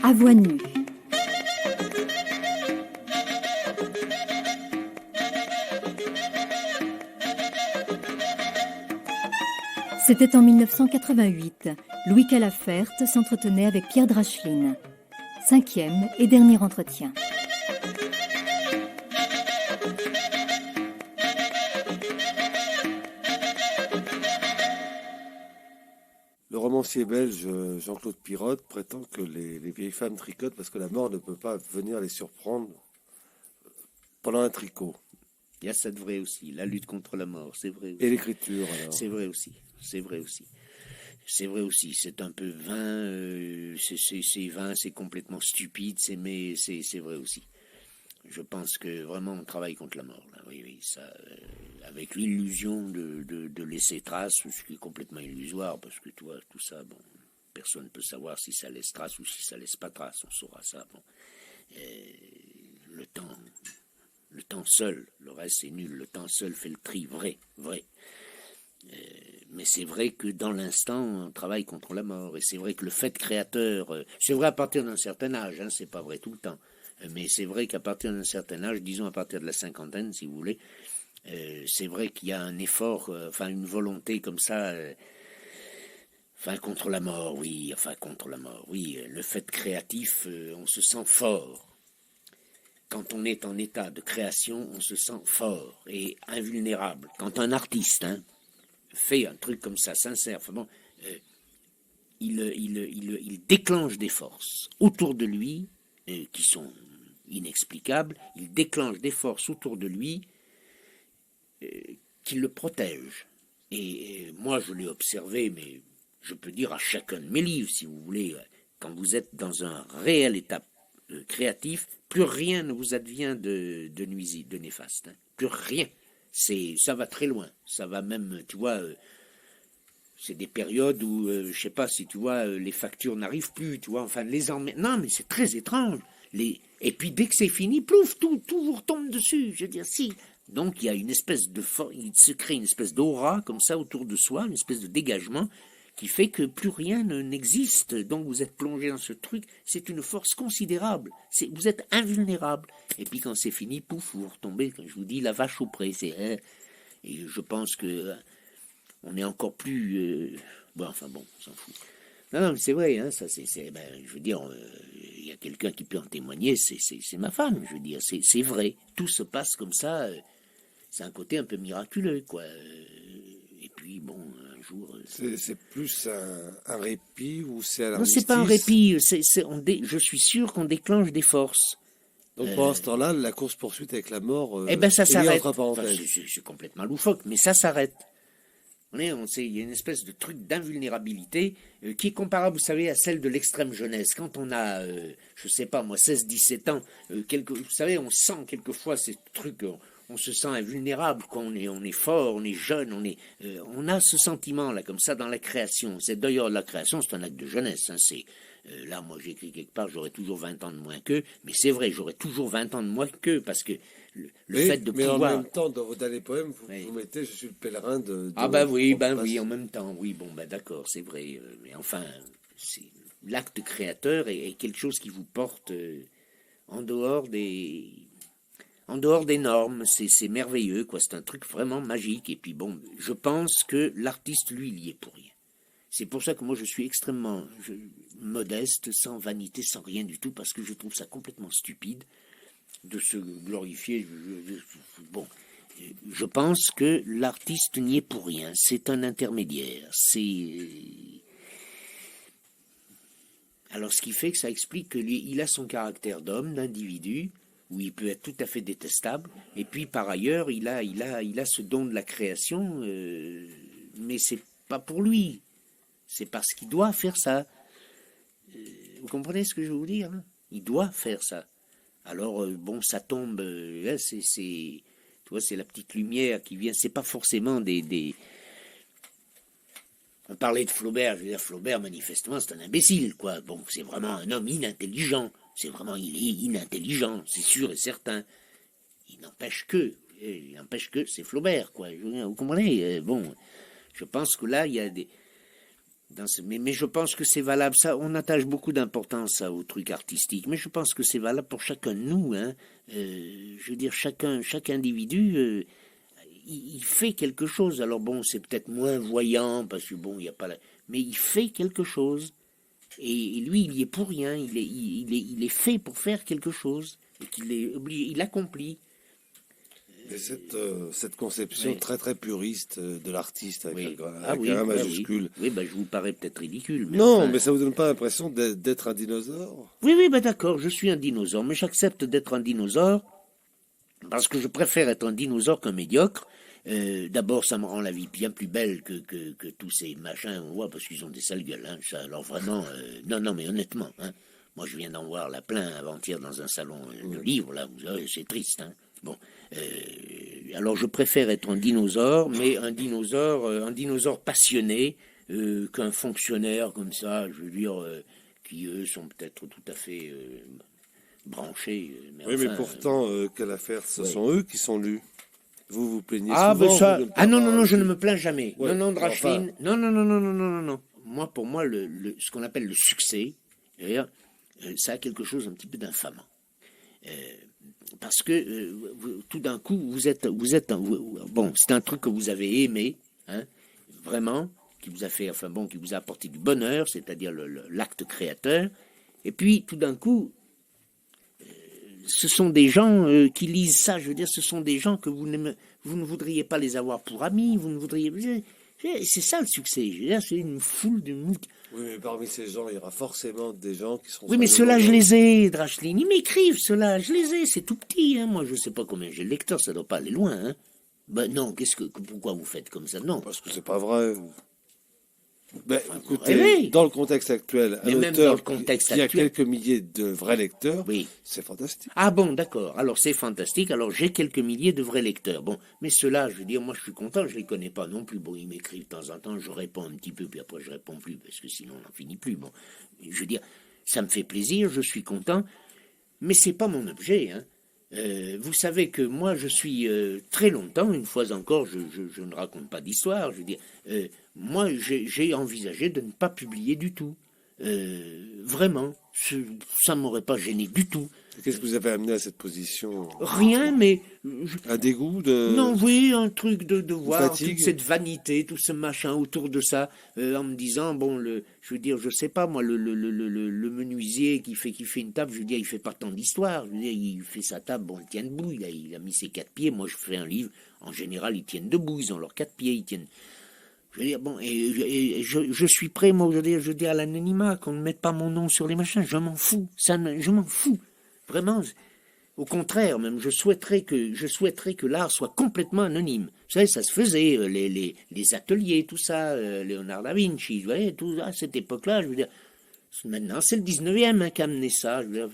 À voix nue. C'était en 1988. Louis Calafert s'entretenait avec Pierre Dracheline. 5e et dernier entretien. Le romancier belge Jean-Claude Pirotte prétend que les vieilles femmes tricotent parce que la mort ne peut pas venir les surprendre pendant un tricot. Il y a ça de vrai aussi, la lutte contre la mort, c'est vrai aussi. Et l'écriture, alors. C'est vrai aussi, c'est vrai aussi. C'est vrai aussi, c'est un peu vain, c'est vain, c'est complètement stupide, mais c'est vrai aussi. Je pense que vraiment on travaille contre la mort, là. Oui, ça, avec l'illusion de laisser trace, ce qui est complètement illusoire, parce que toi, tout ça, bon, personne ne peut savoir si ça laisse trace ou si ça laisse pas trace, on saura ça, bon. Le temps seul, le reste c'est nul, le temps seul fait le tri, vrai. Mais c'est vrai que dans l'instant, on travaille contre la mort, et c'est vrai que le fait créateur, c'est vrai à partir d'un certain âge, hein, c'est pas vrai tout le temps, mais c'est vrai qu'à partir d'un certain âge, disons à partir de la cinquantaine, si vous voulez, c'est vrai qu'il y a un effort, une volonté comme ça, contre la mort, oui, le fait créatif, on se sent fort. Quand on est en état de création, on se sent fort et invulnérable. Quand un artiste fait un truc comme ça, sincère, il déclenche des forces autour de lui qui sont inexplicables. Il déclenche des forces autour de lui qui le protègent. Et moi, je l'ai observé, mais je peux dire à chacun de mes livres, si vous voulez, quand vous êtes dans un réel état créatif, plus rien ne vous advient de nuisible, de néfaste. Plus rien. Ça va très loin. Ça va même, tu vois, c'est des périodes où, je sais pas si tu vois, les factures n'arrivent plus, tu vois, non, mais c'est très étrange. Et puis dès que c'est fini, plouf, tout vous retombe dessus. Je veux dire, si. Donc il y a une espèce il se crée une espèce d'aura comme ça autour de soi, une espèce de dégagement qui fait que plus rien n'existe. Donc vous êtes plongé dans ce truc, c'est une force considérable. Vous êtes invulnérable. Et puis quand c'est fini, pouf, vous retombez, quand je vous dis, la vache au pré. Et je pense que on est encore plus... on s'en fout. Non, mais c'est vrai, hein, ça je veux dire, il y a quelqu'un qui peut en témoigner, c'est ma femme, je veux dire, c'est vrai. Tout se passe comme ça, c'est un côté un peu miraculeux, quoi. Et puis, bon, un jour... C'est plus un répit ou c'est à l'armistice? Non, c'est pas un répit, je suis sûr qu'on déclenche des forces. Donc pendant ce temps-là, la course-poursuite avec la mort ça s'arrête. parenthèses. C'est complètement loufoque, mais ça s'arrête. Il y a une espèce de truc d'invulnérabilité qui est comparable, vous savez, à celle de l'extrême jeunesse. Quand on a, je sais pas moi, 16-17 ans, vous savez, on sent quelquefois ces trucs, on se sent invulnérable, quoi. On est fort, on est jeune, on a ce sentiment-là, comme ça, dans la création. C'est d'ailleurs, la création, c'est un acte de jeunesse. Hein, là, moi, j'écris quelque part, j'aurais toujours 20 ans de moins qu'eux, mais c'est vrai, j'aurais toujours 20 ans de moins qu'eux, parce que le fait de pouvoir... Mais en même temps, dans vos derniers poèmes, vous mettez « Je suis le pèlerin de... » oui, en même temps, oui, d'accord, c'est vrai. Mais enfin, l'acte créateur est quelque chose qui vous porte en dehors des normes. C'est merveilleux, quoi. C'est un truc vraiment magique. Et puis bon, je pense que l'artiste, lui, il y est pour rien. C'est pour ça que moi, je suis extrêmement modeste, sans vanité, sans rien du tout, parce que je trouve ça complètement stupide de se glorifier. Je pense que l'artiste n'y est pour rien. C'est un intermédiaire. Alors, ce qui fait que ça explique que lui, il a son caractère d'homme, d'individu, où il peut être tout à fait détestable. Et puis, par ailleurs, il a ce don de la création, mais c'est pas pour lui. C'est parce qu'il doit faire ça. Vous comprenez ce que je veux vous dire, hein? Il doit faire ça. Alors, ça tombe, tu vois, c'est la petite lumière qui vient, c'est pas forcément On parlait de Flaubert, je veux dire, Flaubert, manifestement, c'est un imbécile, quoi. Bon, c'est vraiment un homme inintelligent, il est inintelligent, c'est sûr et certain. Il n'empêche que c'est Flaubert, quoi. Vous comprenez? Je pense que là, il y a Mais je pense que c'est valable. Ça, on attache beaucoup d'importance au truc artistique, mais je pense que c'est valable pour chacun de nous. Hein. Je veux dire, chaque individu, il fait quelque chose. Alors bon, c'est peut-être moins voyant parce que bon, il y a pas. Mais il fait quelque chose. Et lui, il y est pour rien. Il est fait pour faire quelque chose et qu'il est obligé. Il accomplit. Mais cette conception Oui. très très puriste de l'artiste avec, Oui. avec un majuscule. Oui, je vous parais peut-être ridicule. Mais Non, enfin, mais ça vous donne pas l'impression d'être un dinosaure? Oui, d'accord, je suis un dinosaure, mais j'accepte d'être un dinosaure parce que je préfère être un dinosaure qu'un médiocre. D'abord, ça me rend la vie bien plus belle que tous ces machins, on voit, parce qu'ils ont des sales gueules. Hein, ça, alors vraiment, non, mais honnêtement, hein, moi je viens d'en voir la plein avant-hier dans un salon de livres, là, vous savez, c'est triste. Hein. Bon, alors je préfère être un dinosaure, mais un dinosaure passionné, qu'un fonctionnaire comme ça, je veux dire, qui eux sont peut-être tout à fait branchés. Oui, enfin, mais pourtant, quelle affaire, ce oui. sont eux qui sont lus. Vous vous plaignez Ah, souvent. ben ça. de ne pas Ah non, avoir je lu. ne me plains jamais. Ouais, Non, Dracheline. enfin. Non. Moi, pour moi, ce qu'on appelle le succès, d'ailleurs, ça a quelque chose un petit peu d'infamant. Parce que tout d'un coup, bon, c'est un truc que vous avez aimé, hein, vraiment, qui vous a fait, enfin bon, qui vous a apporté du bonheur, c'est-à-dire l'acte créateur. Et puis, tout d'un coup, ce sont des gens qui lisent ça. Je veux dire, ce sont des gens que vous ne voudriez pas les avoir pour amis. Vous ne voudriez. C'est ça le succès. Je veux dire, c'est une foule de. Oui, mais parmi ces gens, il y aura forcément des gens qui seront. Oui, mais ceux-là, je les ai, Dracheline. Ils m'écrivent, ceux-là, je les ai. C'est tout petit. Hein. Moi, je sais pas combien j'ai de lecteurs. Ça doit pas aller loin. Hein. Ben non. Pourquoi vous faites comme ça? Non. Parce que c'est pas vrai. Ben, écoutez, rêvez. dans le contexte actuel, Mais un même auteur dans le contexte qui a actuel. quelques milliers de vrais lecteurs, Oui. c'est fantastique. Ah bon, d'accord. Alors c'est fantastique. Alors j'ai quelques milliers de vrais lecteurs. Bon, mais ceux-là, je veux dire, moi je suis content, je les connais pas non plus. Bon, ils m'écrivent de temps en temps, je réponds un petit peu, puis après je réponds plus, parce que sinon on n'en finit plus. Bon, je veux dire, ça me fait plaisir, je suis content, mais c'est pas mon objet. Hein. Vous savez que moi je suis très longtemps, une fois encore, je ne raconte pas d'histoire, je veux dire, moi j'ai envisagé de ne pas publier du tout. Vraiment, ça m'aurait pas gêné du tout. Qu'est-ce que vous avez amené à cette position? Rien, mais Un dégoût de. non, oui, un truc de voir fatigue. toute cette vanité, tout ce machin autour de ça, en me disant bon, je veux dire, je sais pas moi, le menuisier qui fait une table, je veux dire, il fait pas tant d'histoire. Je veux dire, il fait sa table, bon, il tient debout, il a mis ses 4 pieds. Moi, je fais un livre, en général, ils tiennent debout, ils ont leurs 4 pieds, ils tiennent. Je veux dire, bon, et je suis prêt, moi, je veux dire, à l'anonymat, qu'on ne mette pas mon nom sur les machins, je m'en fous, je m'en fous, vraiment. Au contraire, même, je souhaiterais que l'art soit complètement anonyme. Vous savez, ça se faisait, les ateliers, tout ça, Léonard da Vinci, vous voyez, tout à cette époque-là, je veux dire, maintenant, c'est le 19e hein, qui a amené ça, je veux dire,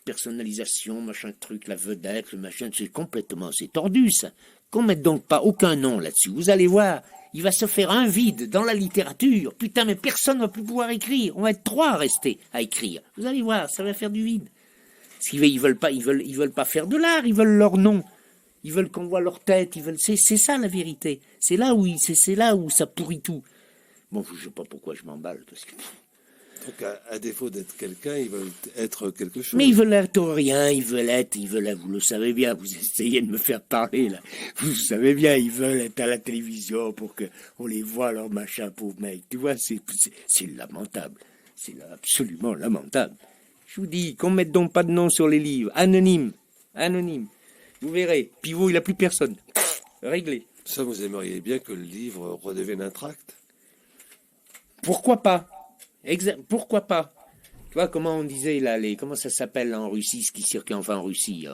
personnalisation, machin truc, la vedette, le machin, c'est tordu, ça. Qu'on mette donc pas aucun nom là-dessus, vous allez voir, il va se faire un vide dans la littérature, putain, mais personne ne va plus pouvoir écrire, on va être 3 à rester à écrire, vous allez voir, ça va faire du vide. Parce qu'ils veulent pas faire de l'art, ils veulent leur nom. Ils veulent qu'on voit leur tête, c'est ça la vérité. C'est là où ça pourrit tout. Bon, je sais pas pourquoi je m'emballe parce que Donc, à défaut d'être quelqu'un, ils veulent être quelque chose. mais ils veulent être rien, ils veulent être, vous le savez bien, vous essayez de me faire parler là. Vous savez bien, ils veulent être à la télévision pour que on les voit leur machin pauvre mec. Tu vois, c'est lamentable. C'est absolument lamentable. Je vous dis, qu'on mette donc pas de nom sur les livres. Anonyme. Vous verrez. Pivot, il n'a plus personne. Réglé. Ça, vous aimeriez bien que le livre redevienne un tract? Pourquoi pas? Pourquoi pas? Tu vois comment on disait là, comment ça s'appelle en Russie, ce qui circule, enfin en Russie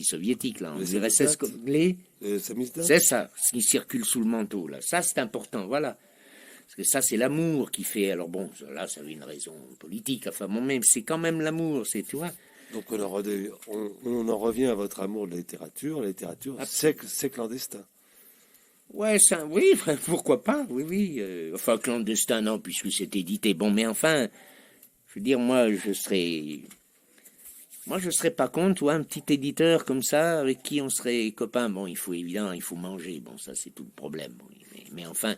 soviétique, là, Les RSS, samizdat. c'est ça, ce qui circule sous le manteau, là. Ça, c'est important, voilà. Parce que ça, c'est l'amour qui fait. Alors bon, là, ça avait une raison politique. Enfin, bon, même, c'est quand même l'amour, tu vois. Donc on en revient à votre amour de la littérature. La littérature, c'est clandestin. Ouais, ça, oui, pourquoi pas, oui. Enfin, clandestin, non, puisque c'est édité. Bon, mais enfin, je veux dire, moi, je serais pas contre, tu vois, un petit éditeur comme ça, avec qui on serait copains. Bon, il faut manger. Bon, ça, c'est tout le problème. Bon, mais enfin.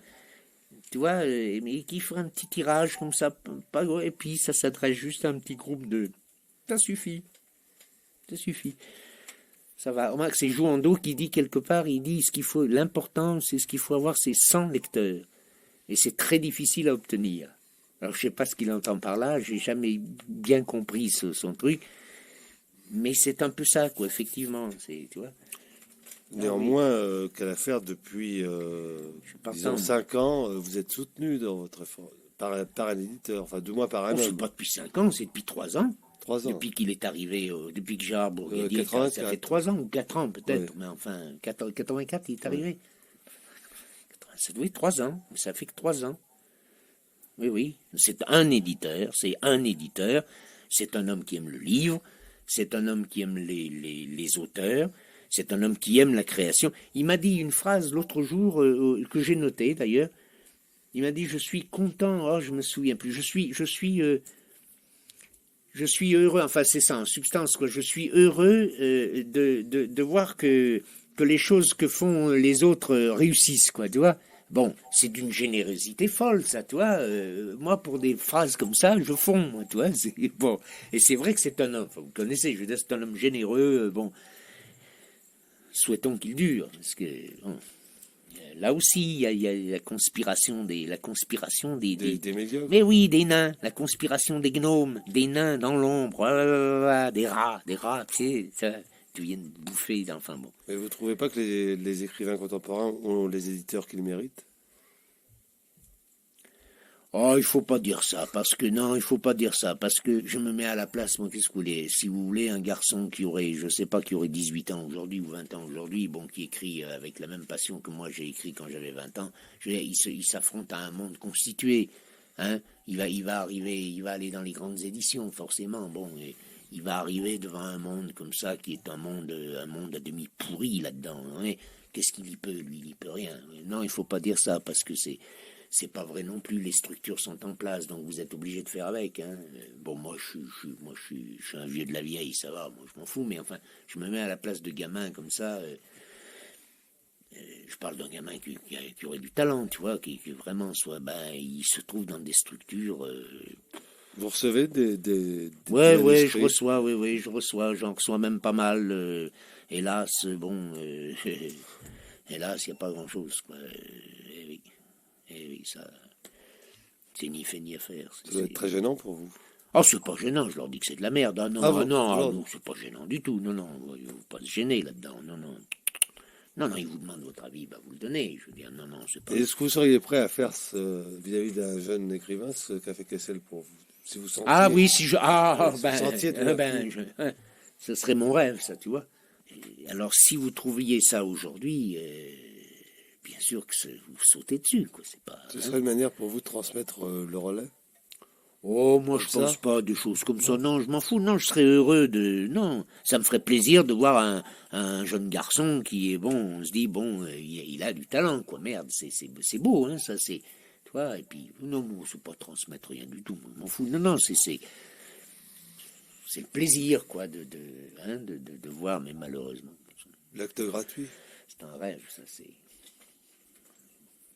tu vois, mais qui ferait un petit tirage comme ça, pas gros, et puis ça s'adresse juste à un petit groupe de... Ça suffit. Ça suffit. Ça va. Remarque, c'est Jouando qui dit quelque part, il dit ce qu'il faut, l'important, c'est ce qu'il faut avoir, c'est 100 lecteurs. Et c'est très difficile à obtenir. Alors je sais pas ce qu'il entend par là, j'ai jamais bien compris son truc, mais c'est un peu ça, quoi, effectivement, c'est, tu vois. Néanmoins, qu'à la faire depuis, disons, 5 ans, vous êtes soutenu dans votre effort par un éditeur, enfin 2 mois par an. C'est pas depuis 5 ans, c'est depuis 3 ans. 3 ans. Depuis qu'il est arrivé, depuis que Gérard Bourguier, ça fait 3 ans ou 4 ans peut-être, mais enfin, 84, il est arrivé. Ça doit être 3 ans, mais ça fait que 3 ans. Oui, oui, c'est un éditeur, c'est un homme qui aime le livre, c'est un homme qui aime les auteurs, c'est un homme qui aime la création. Il m'a dit une phrase l'autre jour, que j'ai notée d'ailleurs, il m'a dit, je suis content, oh, je me souviens plus, je suis heureux, enfin c'est ça en substance, quoi. Je suis heureux de voir que les choses que font les autres réussissent, quoi, tu vois. Bon, c'est d'une générosité folle, ça, tu vois. Moi, pour des phrases comme ça, je fonds, moi, tu vois. Bon. Et c'est vrai que c'est un homme, enfin, vous connaissez, je veux dire, c'est un homme généreux, bon. Souhaitons qu'il dure, parce que, bon, là aussi, il y a la conspiration des médiocres. Mais oui, des nains, la conspiration des gnomes, des nains dans l'ombre, des rats, tu sais, ça, tu viens de bouffer, enfin bon. Mais vous trouvez pas que les écrivains contemporains ont les éditeurs qu'ils méritent? Oh, il faut pas dire ça, parce que non, il faut pas dire ça, parce que je me mets à la place, moi, qu'est-ce que vous voulez, si vous voulez, un garçon qui aurait, je sais pas, qui aurait 18 ans aujourd'hui ou 20 ans aujourd'hui, bon, qui écrit avec la même passion que moi j'ai écrit quand j'avais 20 ans, je veux dire, il s'affronte à un monde constitué, hein, il va arriver, il va aller dans les grandes éditions, forcément, bon, et il va arriver devant un monde comme ça, qui est un monde à demi pourri là-dedans, hein, qu'est-ce qu'il y peut, lui, il y peut rien, non, il faut pas dire ça, parce que c'est pas vrai non plus, les structures sont en place, donc vous êtes obligé de faire avec. Hein. Bon, moi je suis un vieux de la vieille, ça va, moi je m'en fous, mais enfin, je me mets à la place de gamins comme ça. Je parle d'un gamin qui aurait du talent, tu vois, qui vraiment soit, ben, il se trouve dans des structures. Vous recevez Ouais, je reçois, j'en reçois même pas mal. Hélas, bon, hélas, il n'y a pas grand-chose, quoi. Et oui, ça, c'est ni fait ni à faire. Ça doit être très gênant pour vous. Oh, c'est pas gênant, je leur dis que c'est de la merde. Ah non, non, c'est pas gênant du tout. Non, non, il ne faut pas se gêner là-dedans. Non, non. Non, non, ils vous demandent votre avis, bah vous le donnez. Je veux dire, non, non, c'est pas... Est-ce que vous seriez prêt à faire vis-à-vis d'un jeune écrivain ce qu'a fait Kessel pour vous? Si vous sentiez... Ah oui, si je... ce serait mon rêve, ça, tu vois. Et alors, si vous trouviez ça aujourd'hui... bien sûr que vous sautez dessus, quoi. C'est pas. Ce serait une manière pour vous de transmettre le relais? Oh, moi, je pense pas des choses comme ça. Non, je m'en fous. Non, je serais heureux de. Non, ça me ferait plaisir de voir un jeune garçon qui est bon. On se dit, bon, il a du talent, quoi. Merde, c'est beau, hein, ça, c'est. Tu vois, et puis, non, moi, c'est pas transmettre rien du tout. Moi, je m'en fous. Non, non, c'est le plaisir, quoi, de voir, mais malheureusement. L'acte gratuit? C'est un rêve, ça, c'est.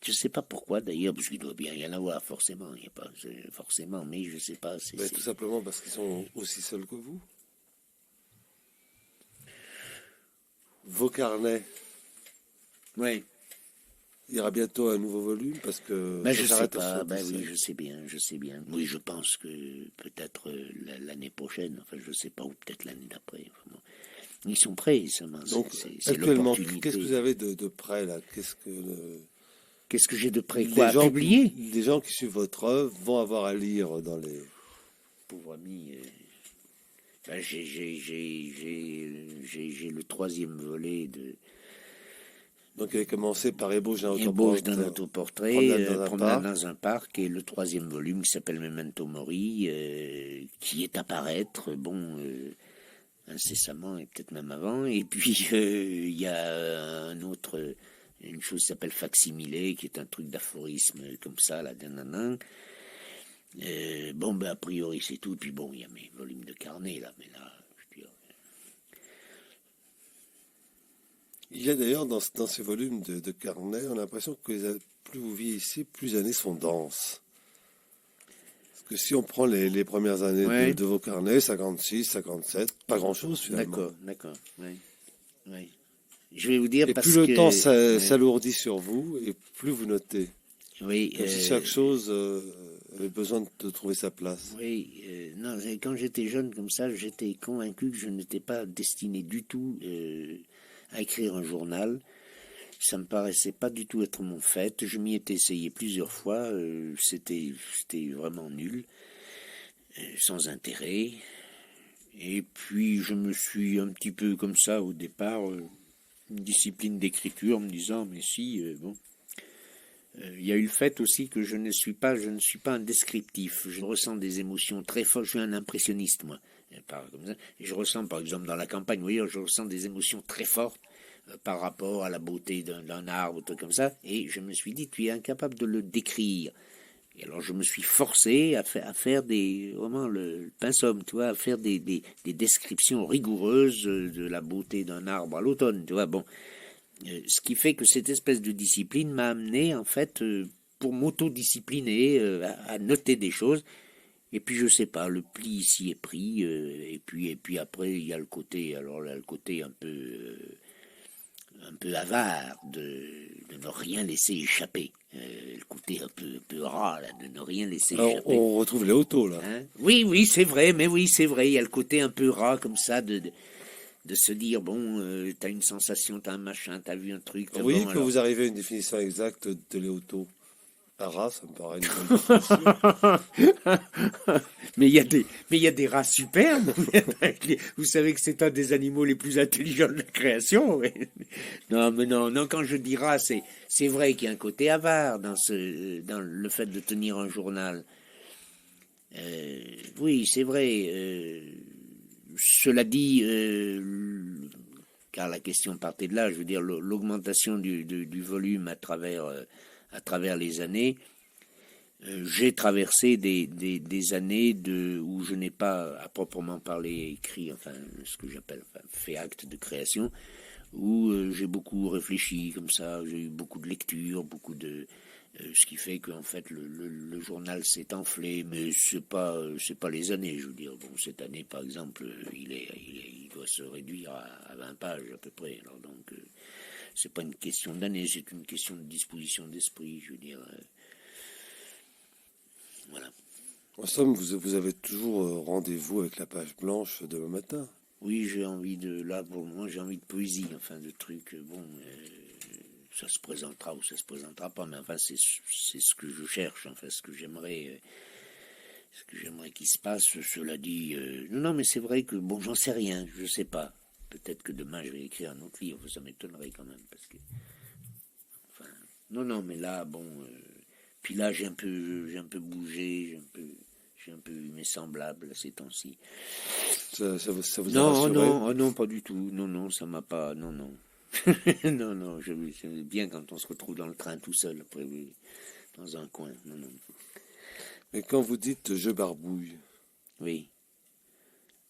Je sais pas pourquoi d'ailleurs, parce qu'il doit bien y en avoir forcément, il n'y a pas forcément, mais je sais pas. C'est tout simplement parce qu'ils sont aussi seuls que vous. Vos carnets. Oui. Il y aura bientôt un nouveau volume parce que. Ben, je sais pas. Ben oui, je sais bien. Oui, je pense que peut-être l'année prochaine. Enfin, je sais pas, ou peut-être l'année d'après. Enfin, ils sont prêts, seulement. Donc, actuellement, qu'est-ce que vous avez de prêt là? Qu'est-ce que j'ai de prêt? Quoi, à publier? Des gens qui suivent votre œuvre vont avoir à lire dans les... Pauvre ami, ben j'ai le 3e volet de... Donc il avait commencé par Ébauche d'un autoportrait, Promenade dans un parc, et le 3e volume qui s'appelle Memento Mori, qui est à paraître, bon, incessamment, et peut-être même avant, et puis il y a un autre... une chose qui s'appelle Facsimilé, qui est un truc d'aphorisme comme ça, là, bon, ben, a priori, c'est tout. Et puis bon, il y a mes volumes de carnet, là, mais là, je veux dire... Il y a d'ailleurs, dans ces volumes de carnet, on a l'impression que plus vous vieillissez, plus les années sont denses. Parce que si on prend les premières années Ouais. de vos carnets, 56, 57, pas grand-chose finalement. D'accord, oui. Oui. Je vais vous dire Et parce plus le que... temps ouais. s'alourdit sur vous, et plus vous notez. Oui, Comme si chaque chose avait besoin de trouver sa place. oui, non, quand j'étais jeune comme ça, j'étais convaincu que je n'étais pas destiné du tout à écrire un journal. Ça me paraissait pas du tout être mon fait. Je m'y étais essayé plusieurs fois. C'était vraiment nul, sans intérêt. Et puis je me suis un petit peu comme ça au départ, une discipline d'écriture, en me disant mais si bon. Il y a eu le fait aussi que je ne suis pas un descriptif. Je ressens des émotions très fortes. Je suis un impressionniste, moi. Et je ressens, par exemple, dans la campagne, vous voyez, je ressens des émotions très fortes par rapport à la beauté d'un arbre, tout comme ça. Et je me suis dit, tu es incapable de le décrire. Et alors, je me suis forcé à faire vraiment le pinceau, tu vois, à faire des descriptions rigoureuses de la beauté d'un arbre à l'automne, tu vois. Bon. Ce qui fait que cette espèce de discipline m'a amené, en fait, pour m'autodiscipliner, à noter des choses. Et puis, je sais pas, le pli ici est pris. Et puis après, il y a le côté, alors là, le côté un peu avare de ne rien laisser échapper. Le côté un peu ras, là, de ne rien laisser Alors, échapper. on retrouve les autos, là. Hein? Oui, c'est vrai, mais oui, c'est vrai. Il y a le côté un peu ras, comme ça, de se dire, bon, t'as une sensation, t'as un machin, t'as vu un truc, Vous voyez bon, que alors... vous arrivez à une définition exacte de l'auto. Ara, ça me paraît une bonne définition. mais il y a des rats superbes. Vous savez que c'est un des animaux les plus intelligents de la création. Ouais. Non, mais non, quand je dis rat, c'est vrai qu'il y a un côté avare dans le fait de tenir un journal. Oui, c'est vrai. Cela dit, car la question partait de là, je veux dire, l'augmentation du volume à travers les années. J'ai traversé des années où je n'ai pas à proprement parler écrit, enfin, ce que j'appelle fait acte de création, où j'ai beaucoup réfléchi comme ça, j'ai eu beaucoup de lectures, ce qui fait qu'en fait le journal s'est enflé, mais c'est pas les années, je veux dire. Bon, cette année par exemple, il doit se réduire à 20 pages à peu près. Alors donc c'est pas une question d'année, c'est une question de disposition d'esprit, je veux dire. Voilà. En somme, vous avez toujours rendez-vous avec la page blanche demain matin. Oui, j'ai envie pour moi, j'ai envie de poésie, enfin, de trucs, bon, ça se présentera ou ça se présentera pas, mais enfin, c'est ce que je cherche, enfin, ce que j'aimerais qu'il se passe. Cela dit, non, mais c'est vrai que, bon, j'en sais rien, je sais pas. Peut-être que demain, je vais écrire un autre livre, ça m'étonnerait quand même, parce que, enfin, non, mais là, bon, puis là, j'ai un peu bougé, j'ai un peu eu mes semblables ces temps-ci. Ça vous a Non, rassuré? non, pas du tout. Non, ça m'a pas. Non. non, j'aime bien quand on se retrouve dans le train tout seul, après, oui, dans un coin. Non. Mais quand vous dites je barbouille, Oui.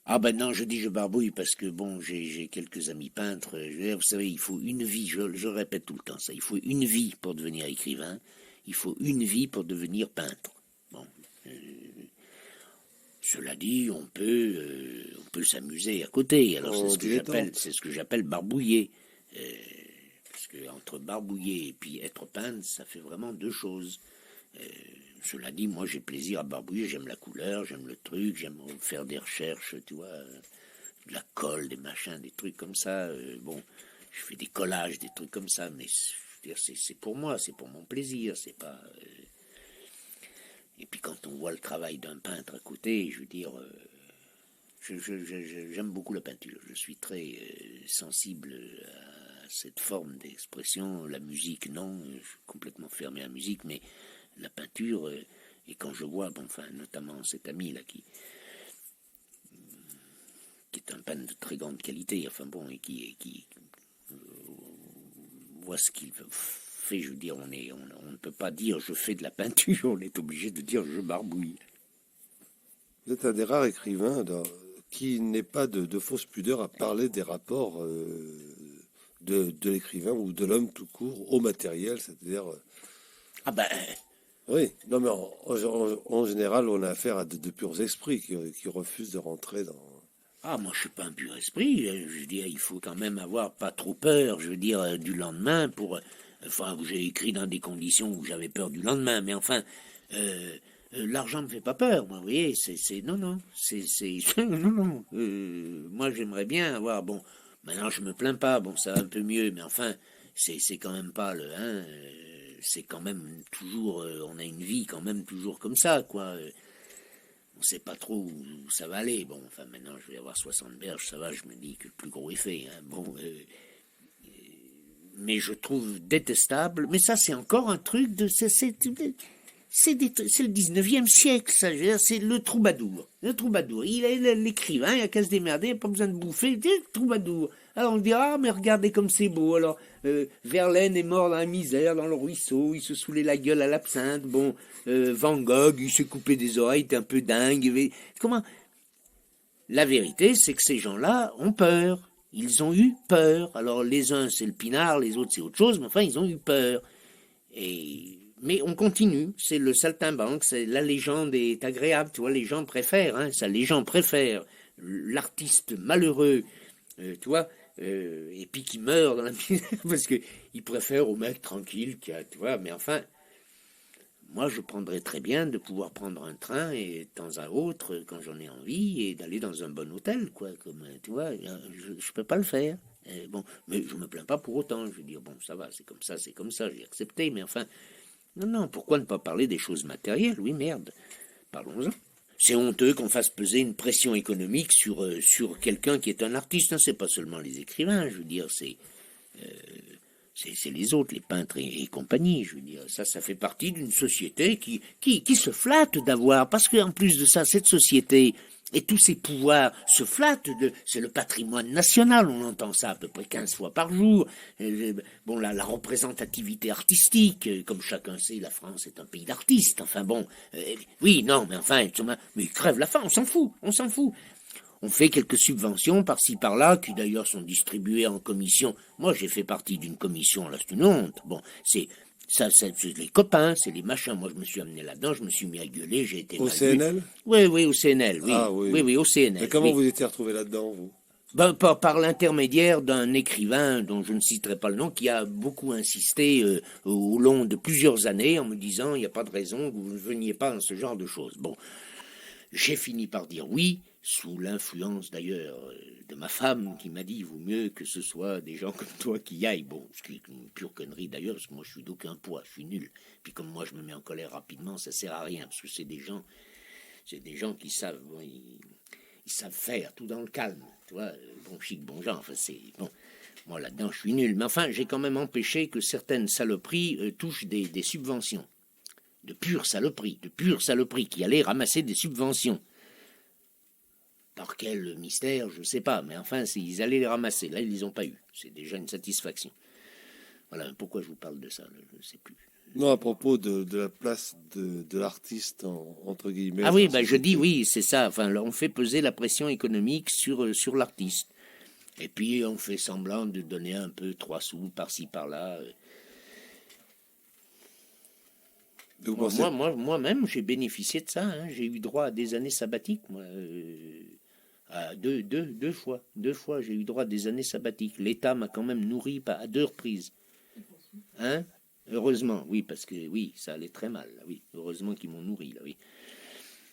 Ah ben non, je dis je barbouille parce que bon, j'ai quelques amis peintres. Vous savez, il faut une vie, je répète tout le temps ça, il faut une vie pour devenir écrivain, il faut une vie pour devenir peintre. Bon. Cela dit, on peut s'amuser à côté. Alors c'est ce que j'appelle barbouiller. Parce que entre barbouiller et puis être peintre, ça fait vraiment deux choses. Cela dit, moi j'ai plaisir à barbouiller, j'aime la couleur, j'aime le truc, j'aime faire des recherches, tu vois, de la colle, des machins, des trucs comme ça. Bon, je fais des collages, des trucs comme ça, mais c'est pour moi, c'est pour mon plaisir, c'est pas. Et puis quand on voit le travail d'un peintre à côté, je veux dire, j'aime beaucoup la peinture. Je suis très sensible à cette forme d'expression. La musique, non, je suis complètement fermé à la musique, mais la peinture, et quand je vois, bon, enfin, notamment cet ami là qui est un peintre de très grande qualité, enfin bon, et qui voit ce qu'il fait, je veux dire, on ne peut pas dire je fais de la peinture, on est obligé de dire je barbouille. vous êtes un des rares écrivains qui n'ait pas de fausse pudeur à parler des rapports de l'écrivain ou de l'homme tout court au matériel, c'est-à-dire Ah ben, Oui, non, mais en général, on a affaire à de purs esprits qui refusent de rentrer dans. moi je suis pas un pur esprit. Je veux dire, il faut quand même avoir pas trop peur. Je veux dire du lendemain pour. Enfin, j'ai écrit dans des conditions où j'avais peur du lendemain, mais enfin, l'argent me fait pas peur. Moi, vous voyez, non, non, non, non. Moi, j'aimerais bien avoir. Bon, maintenant je me plains pas. Bon, ça va un peu mieux, mais enfin, c'est quand même pas le. Hein, c'est quand même toujours. On a une vie quand même toujours comme ça, quoi. On sait pas trop où ça va aller. Bon, enfin, maintenant, je vais avoir 60 berges, ça va, je me dis que le plus gros est fait. Hein. Bon, mais je trouve détestable. Mais ça, c'est encore un truc de. C'est le 19e siècle, ça. Je veux dire, c'est le troubadour. Le troubadour. Il est l'écrivain, il a qu'à se démerder, il n'a pas besoin de bouffer. C'est le troubadour. Alors on dit, ah, mais regardez comme c'est beau. Alors, Verlaine est mort dans la misère, dans le ruisseau, il se saoulait la gueule à l'absinthe. Bon, Van Gogh, il s'est coupé des oreilles, il était un peu dingue. Mais comment? La vérité, c'est que ces gens-là ont peur. Ils ont eu peur. Alors les uns, c'est le pinard, les autres, c'est autre chose, mais enfin, ils ont eu peur. Mais on continue, c'est le saltimbanque, c'est la légende est agréable, tu vois, les gens préfèrent, hein, ça, les gens préfèrent l'artiste malheureux, tu vois, et puis qui meurt dans la misère, parce qu'ils préfèrent au mec tranquille, qui a, tu vois, mais enfin, moi je prendrais très bien de pouvoir prendre un train et de temps à autre, quand j'en ai envie, et d'aller dans un bon hôtel, quoi, comme, tu vois, je peux pas le faire. Bon, mais je me plains pas pour autant, je veux dire, bon, ça va, c'est comme ça, j'ai accepté, mais enfin, non, non, pourquoi ne pas parler des choses matérielles? Oui, merde, parlons-en. C'est honteux qu'on fasse peser une pression économique sur quelqu'un qui est un artiste. Hein. C'est pas seulement les écrivains, je veux dire, c'est les autres, les peintres et compagnie. Je veux dire, ça fait partie d'une société qui se flatte d'avoir, parce qu'en plus de ça, cette société et tous ses pouvoirs se flattent c'est le patrimoine national, on entend ça à peu près 15 fois par jour. Bon, la représentativité artistique, comme chacun sait, la France est un pays d'artistes, enfin bon, oui, non, mais enfin, mais crève la faim, on s'en fout, on s'en fout. On fait quelques subventions par-ci par-là, qui d'ailleurs sont distribuées en commission. Moi, j'ai fait partie d'une commission, là, c'est une honte. Bon, c'est les copains, c'est les machins. Moi, je me suis amené là-dedans, je me suis mis à gueuler, j'ai été Au mal vu. CNL? Oui, oui, au CNL, oui. Ah oui. Oui, au CNL. Mais comment oui. vous étiez retrouvé là-dedans, vous? Ben, par l'intermédiaire d'un écrivain dont je ne citerai pas le nom, qui a beaucoup insisté au long de plusieurs années en me disant il n'y a pas de raison que vous ne veniez pas dans ce genre de choses. Bon, j'ai fini par dire oui, sous l'influence d'ailleurs de ma femme qui m'a dit il vaut mieux que ce soit des gens comme toi qui y aillent. Bon, ce qui est une pure connerie d'ailleurs, parce que moi je suis d'aucun poids, je suis nul. Puis comme moi je me mets en colère rapidement, ça sert à rien, parce que c'est des gens qui savent, bon, ils savent faire tout dans le calme, tu vois, bon chic, bon genre, enfin c'est bon. Moi là-dedans je suis nul, mais enfin j'ai quand même empêché que certaines saloperies touchent des subventions. De pure saloperie, qui allaient ramasser des subventions. Par quel mystère, je ne sais pas, mais enfin, ils allaient les ramasser. Là, ils ne les ont pas eu. C'est déjà une satisfaction. Voilà, pourquoi je vous parle de ça, je ne sais plus. Non, à propos de la place de l'artiste, entre guillemets. Ah oui, ben je dis oui, c'est ça. Enfin, là, on fait peser la pression économique sur l'artiste. Et puis, on fait semblant de donner un peu 3 sous par-ci, par-là. Moi-même, j'ai bénéficié de ça. Hein. J'ai eu droit à des années sabbatiques, moi. À deux fois. 2 fois, j'ai eu droit à des années sabbatiques. L'État m'a quand même nourri à 2 reprises. Hein? Heureusement, oui, parce que oui, ça allait très mal. Là, oui. Heureusement qu'ils m'ont nourri, là, oui.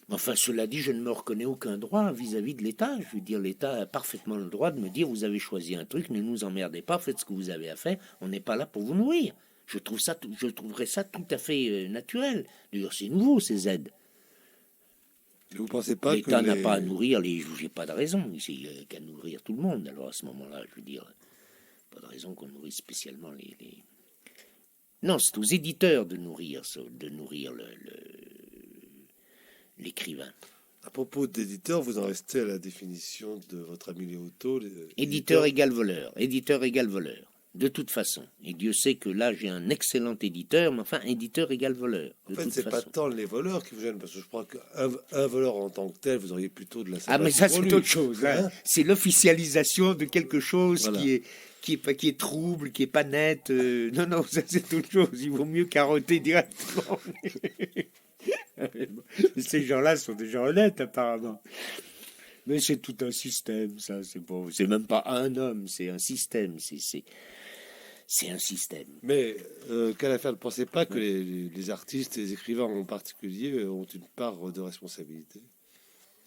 Enfin, cela dit, je ne me reconnais aucun droit vis-à-vis de l'État. Je veux dire, l'État a parfaitement le droit de me dire, vous avez choisi un truc, ne nous emmerdez pas, faites ce que vous avez à faire, on n'est pas là pour vous nourrir. Je trouverais ça tout à fait naturel. D'ailleurs, c'est nouveau, ces aides. Vous pensez pas l'État n'a pas à nourrir les... J'ai pas de raison. Il n'y a qu'à nourrir tout le monde. Alors, à ce moment-là, je veux dire, pas de raison qu'on nourrisse spécialement les... Non, c'est aux éditeurs de nourrir l'écrivain. À propos d'éditeur, vous en restez à la définition de votre ami Léoto. Éditeur égale voleur. Éditeur égale voleur. de toute façon. Et Dieu sait que là, j'ai un excellent éditeur, mais enfin, éditeur égale voleur. En fait, c'est pas tant les voleurs qui vous gênent, parce que je crois qu'un voleur en tant que tel, vous auriez plutôt de la sympathie. Ah, mais ça, pour c'est lui. autre chose. Hein. C'est l'officialisation de quelque chose Voilà. qui est trouble, qui est pas net. Non, ça, c'est autre chose. Il vaut mieux carotter directement. Ces gens-là sont des gens honnêtes, apparemment. Mais c'est tout un système, ça. C'est même pas un homme, c'est un système. C'est un système. Mais Calafer, ne pensez pas que les artistes et les écrivains en particulier ont une part de responsabilité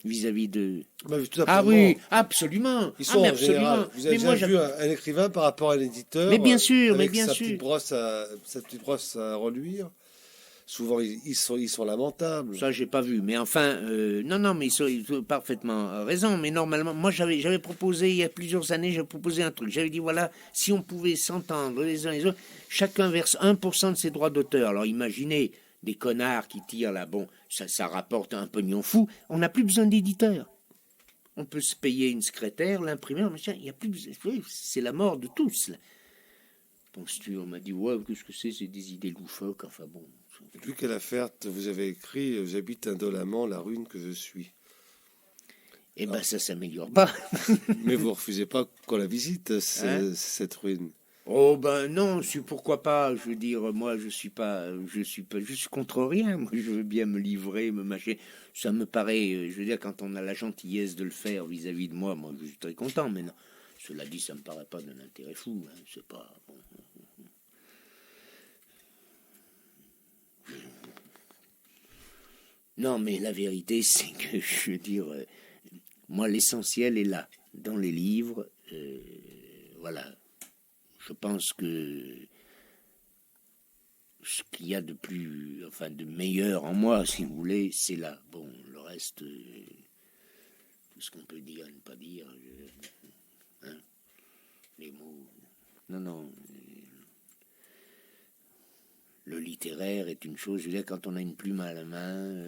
Vis-à-vis de... Bah, tout Ah simplement, oui, absolument. Ils sont mais en général. absolument. Vous avez Mais moi, déjà vu un écrivain par rapport à l'éditeur. Mais bien sûr, avec mais bien sa sûr. Petite brosse à reluire. Souvent, ils sont lamentables. Ça, j'ai pas vu. Mais enfin, non, mais ils ont parfaitement raison. Mais normalement, moi, j'avais proposé, il y a plusieurs années, j'avais proposé un truc. J'avais dit, voilà, si on pouvait s'entendre les uns les autres, chacun verse 1% de ses droits d'auteur. Alors, imaginez des connards qui tirent là, bon, ça rapporte un pognon fou. On n'a plus besoin d'éditeurs. On peut se payer une secrétaire, l'imprimeur, machin. Il y a plus besoin. C'est la mort de tous, là. Penses-tu, on m'a dit, ouais, qu'est-ce que c'est des idées loufoques, enfin bon. Louis Calafer, vous avez écrit « J'habite indolemment la ruine que je suis ». Eh ben, ça s'améliore pas. Mais vous refusez pas qu'on la visite, cette ruine. Oh ben non, pourquoi pas. Je veux dire, moi, je suis contre rien. Moi, je veux bien me livrer, me mâcher. Ça me paraît, je veux dire, quand on a la gentillesse de le faire vis-à-vis de moi, je suis très content. Mais non, cela dit, ça me paraît pas d'un intérêt fou. Hein. C'est pas bon. Non, mais la vérité, c'est que, je veux dire, moi, l'essentiel est là, dans les livres. Voilà. Je pense que ce qu'il y a de plus, enfin, de meilleur en moi, si vous voulez, c'est là. Bon, le reste, tout ce qu'on peut dire, ne pas dire, hein, les mots. Non. Le littéraire est une chose, je veux dire, quand on a une plume à la main,